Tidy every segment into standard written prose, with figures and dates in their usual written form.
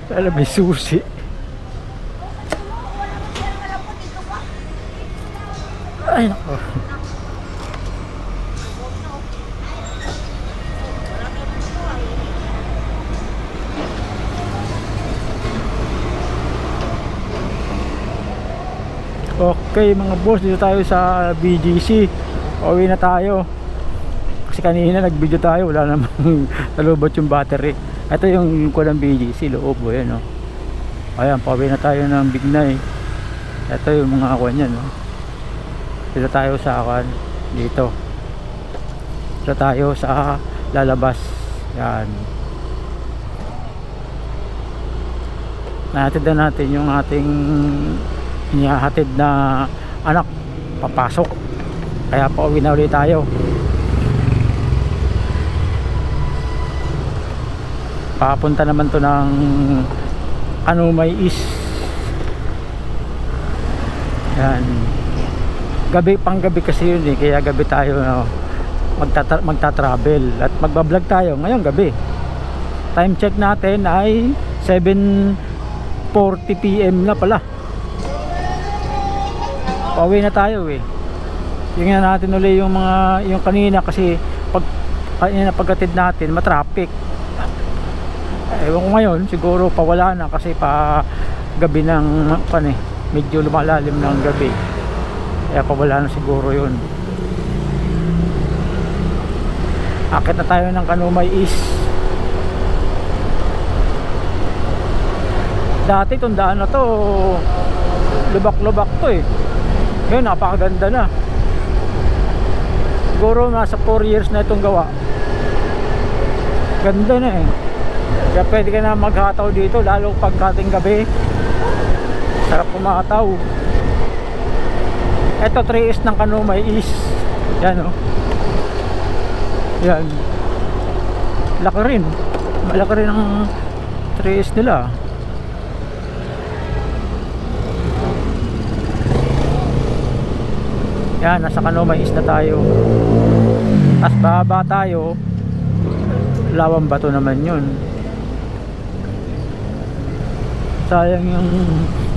Alam, may susi. Ay, nako. Okay mga boss, dito tayo sa BGC. Uwi na tayo. Kasi kanina nag-video tayo, wala namang nalubot yung battery. Ito yung ko ng BGC, loob o yan o. Ayan, pauwi na tayo ng Bignay. Ito yung mga akuan yan o. Dito tayo sa akuan, dito. Dito tayo sa lalabas. Yan. Nahatid na natin yung ating inihahatid na anak papasok, kaya pauwi na ulit tayo. Papunta naman to ng Kanumay East. Yan, gabi, pang gabi kasi yun eh, kaya gabi tayo magta-travel at magbablog tayo ngayong gabi. Time check natin ay 7:40 PM na pala. Pauwi na tayo eh. Tingnan natin ulit yung mga yung kanina kasi pagkatid natin matraffic. Ewan ko ngayon siguro pawala na kasi pa gabi ng medyo lumalalim ng gabi. Kaya pawala na siguro yun. Akit na tayo ng Kanumay East. Dati itong daan na to lubak-lubak to eh. Ngayon napakaganda na. Siguro nasa 4 years na itong gawa. Ganda na eh. Kaya pwede ka na maghataw dito, lalo pagkating gabi. Sarap kumataw. Ito 3S ng Kanumay East. Yan o. Yan. Laki rin. Malaki rin ang 3S nila. Yan, nasa Kanumay East na tayo. Tapos bababa tayo, Lawang Bato naman yun. Sayang yung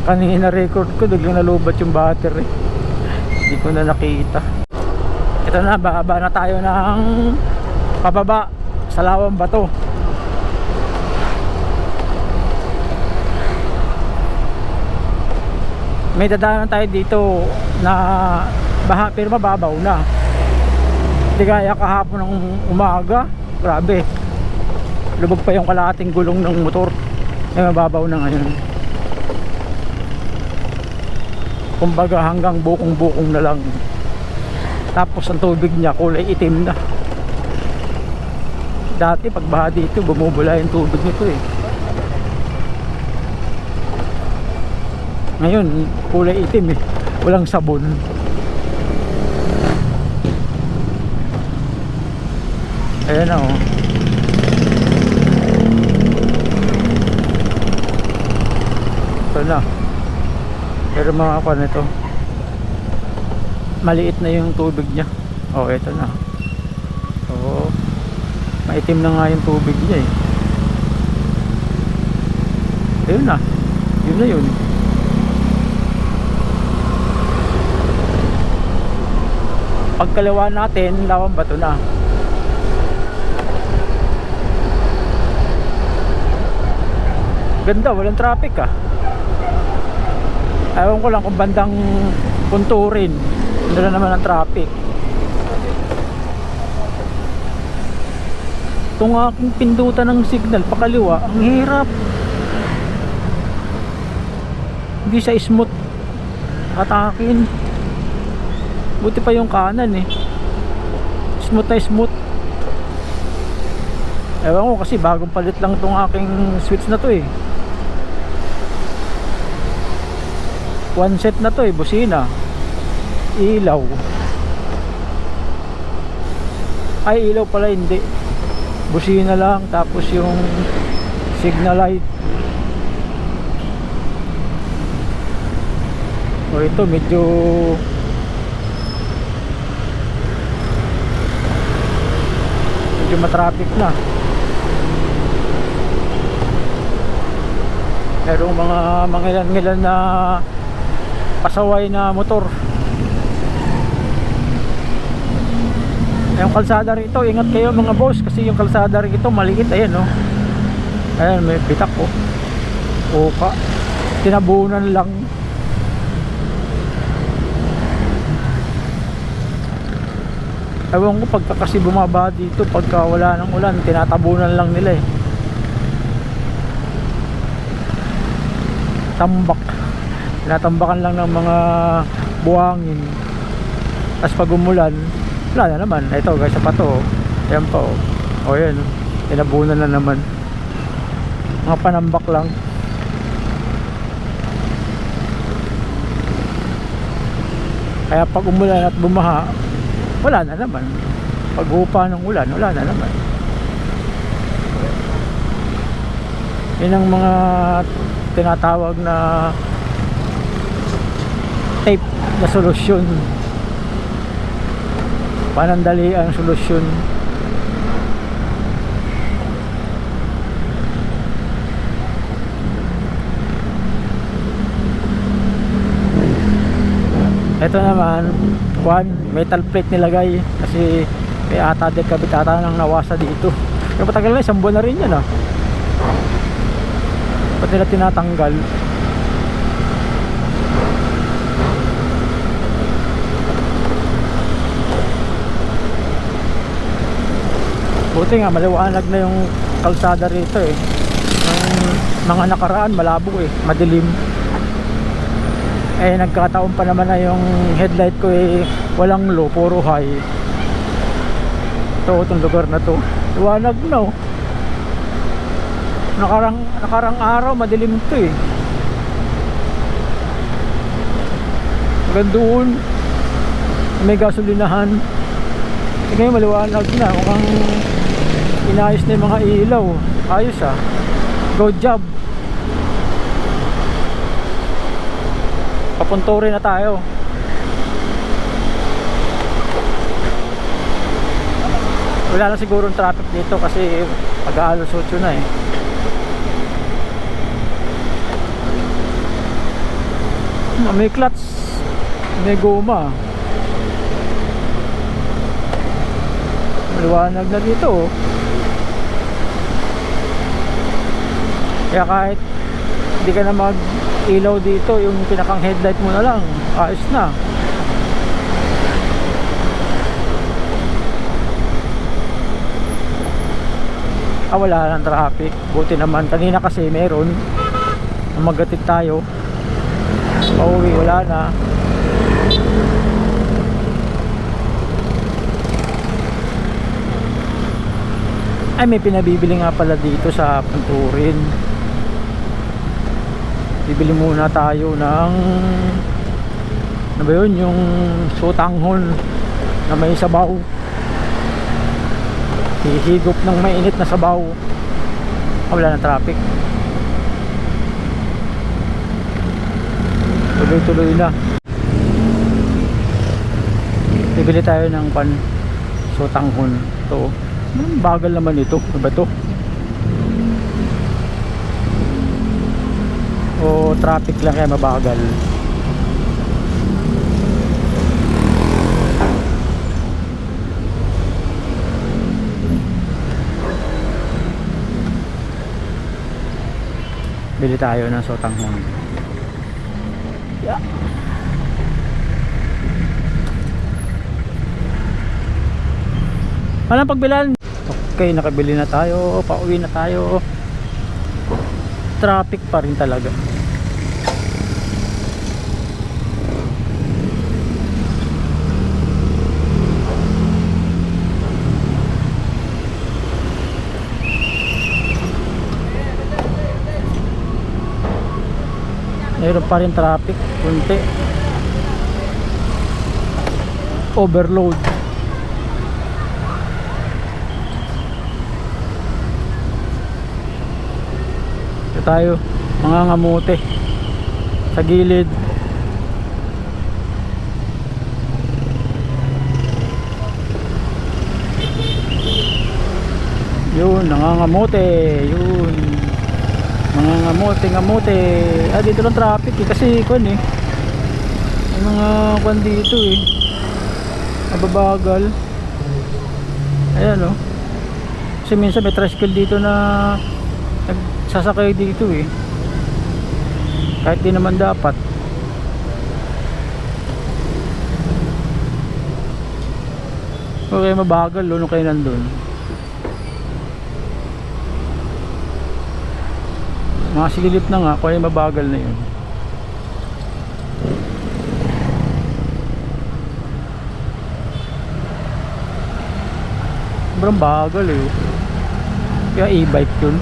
kanina record ko, biglang nalubat yung battery. Hindi ko na nakita. Ito na, bababa na tayo ng pababa sa Lawang Bato. May dadaanan tayo dito na baha pero mababaw na. Hindi kaya kahapon ng umaga, grabe, lubog pa yung kalahating gulong ng motor. Mababaw na ngayon. Kumbaga hanggang bukong-bukong na lang. Tapos ang tubig niya kulay itim na. Dati pag baha dito bumubula yung tubig nito eh. Ngayon kulay itim eh, walang sabon. Ayan na oh. Ito na. Pero mga kwan ito, maliit na yung tubig niya. Oh, ito na. Oh, maitim na nga yung tubig niya eh. Ayun na. Yun na yun. Pagkaliwa natin, Lawang Bato na. Ganda, walang traffic ah. Ewan ko lang kung bandang Punturin, doon na naman ang traffic. Itong aking pindutan ng signal pakaliwa, ang hirap. Hindi siya smooth atakin. Buti pa yung kanan eh, smooth na smooth. Ewan ko kasi bagong palit lang itong aking switch na to eh. One set na to eh, busina, ilaw. Ay, ilaw pala hindi, busina lang, tapos yung signal light. O ito medyo matraffic na. merong mga mangilan-ngilan na pasaway na motor. Yung kalsada rito, ingat kayo mga boss, kasi yung kalsada rito maliit. Ayan no, ayan may bitak po, oka, tinabunan lang. Ewan ko pagka kasi bumaba dito, pagka wala ng ulan, tinatabunan lang nila eh. Tambak, tinatambakan lang ng mga buhangin. Tapos pag umulan, wala na naman. Ito guys, sa pato, ayan pa oh. O yan, tinabunan na naman. Mga panambak lang. Kaya pag umulan at bumaha, wala na naman. Pag hupa ng ulan, wala na naman. Yun ang mga tinatawag na tape na solusyon, panandali ang solusyon. Ito naman, metal plate nilagay kasi may ata din kabit ata nang nawasa dito. Pero patagal na, isang buwan na rin yan ah. Ba't nila tinatanggal? Buti nga maliwanag na yung kalsada rito eh. Ang mga nakaraan malabo eh, madilim. Eh nagkataon pa naman na yung headlight ko eh walang low, puro high. Ito, itong lugar na to, liwanag na oh. Nakarang araw madilim to eh. Hanggang doon may gasolinahan. E ngayon maliwanag na, mukhang inayos na yung mga ilaw. Ayos ah, good job. Papunturin na tayo. Wala na siguro traffic dito kasi pag-aalos 8 na eh. May clutch, may goma. Maliwanag na dito oh. Kaya kahit hindi ka na mag-ilaw dito, yung pinakang headlight mo na lang, ayos na. Wala ng traffic. Buti naman, kanina kasi meron. Magatid tayo, pauwi wala na. Ay, may pinabibili nga pala dito sa Punturin. Bibili muna tayo ng ano ba yun, yung sotanghon na may sabaw. Hihigop ng mainit na sabaw. Wala na traffic. Tuloy-tuloy na. Bibili tayo ng sotanghon. Ito, bagal naman ito. Ano ba ito? O traffic lang kaya mabagal. Bili tayo ng sotanghon. Yeah. Walang pagbilan. Okay, nakabili na tayo. Pauwi na tayo. Traffic pa rin talaga. Mayroon pa rin traffic, kunti. Overload. Ito tayo, mga ngamote sa gilid. Yun, nangangamote. Yun, mga ngamote. Dito lang traffic eh, kasi kwan eh, may mga kwan dito eh, nababagal. Ayan oh, kasi minsan may tricycle dito na nagsasakay dito eh, kahit di naman dapat. Okay, mabagal nung kayo nandun. Mga silip na nga, kaya mabagal na yun. Sobrang bagal eh. Kaya e-bike yun.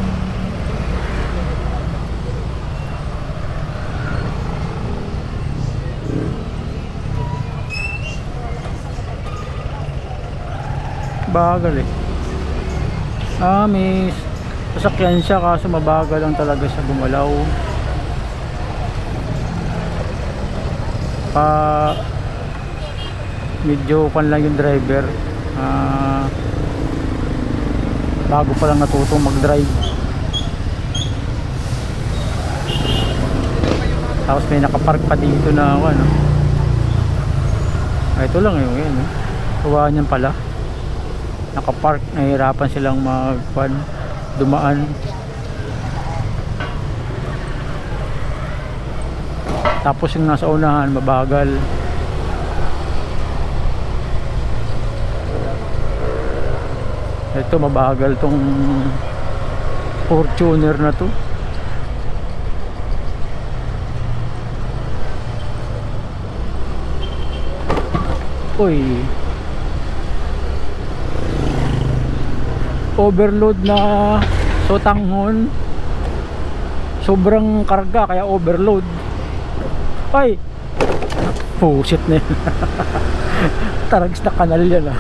Bagal eh. May sasakyan siya kaso mabagal lang talaga siya gumalaw. Medyo pan lang yung driver. Bago pa lang natutong mag-drive. Tapos may nakapark pa dito na ano. Ito lang yun, yun eh. Kuhaan yan pala. Nakapark, nahihirapan silang dumaan. Tapos yung nasa unahan mabagal. Ito mabagal tong Fortuner na to. Uy, overload na sotanghon, sobrang karga kaya overload. Ay, pusit na yun. Tarags na kanal yan ah.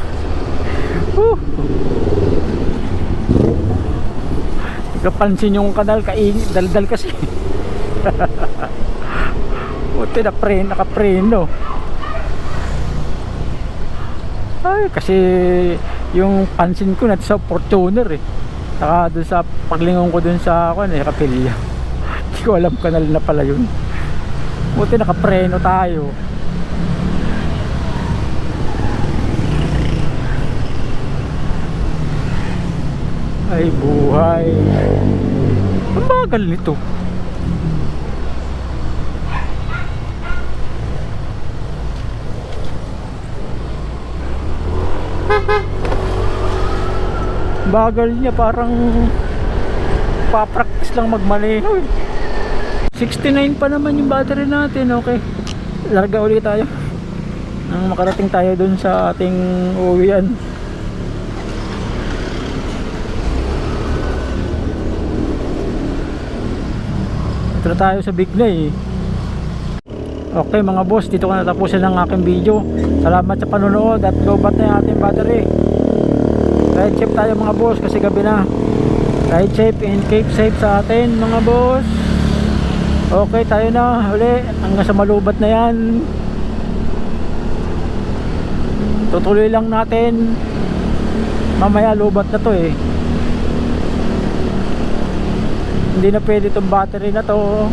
Kapansin yung kanal, daldal kasi. Buti na nakapreno. Ay, kasi yung pansin ko na sa Fortuner eh, saka dun sa paglingon ko dun sa Kapilya. Hindi ko alam kanal na pala yun. Buti nakapreno tayo. Ay buhay, ang bagal nito. Bagal niya, parang pa-practice lang magmaneho. 69 pa naman yung battery natin. Okay, larga ulit tayo nang makarating tayo dun sa ating uwian. Ito na tayo sa Bignay. Okay mga boss, dito ko natapusin ang aking video. Salamat sa panonood at lobat na yung ating battery. Ride safe tayo mga boss kasi gabi na. Ride safe and keep safe sa atin mga boss. Okay, tayo na uli hanggang sa malubat na yan. Tutuloy lang natin. Mamaya lubat na to eh. Hindi na pwede itong battery na to.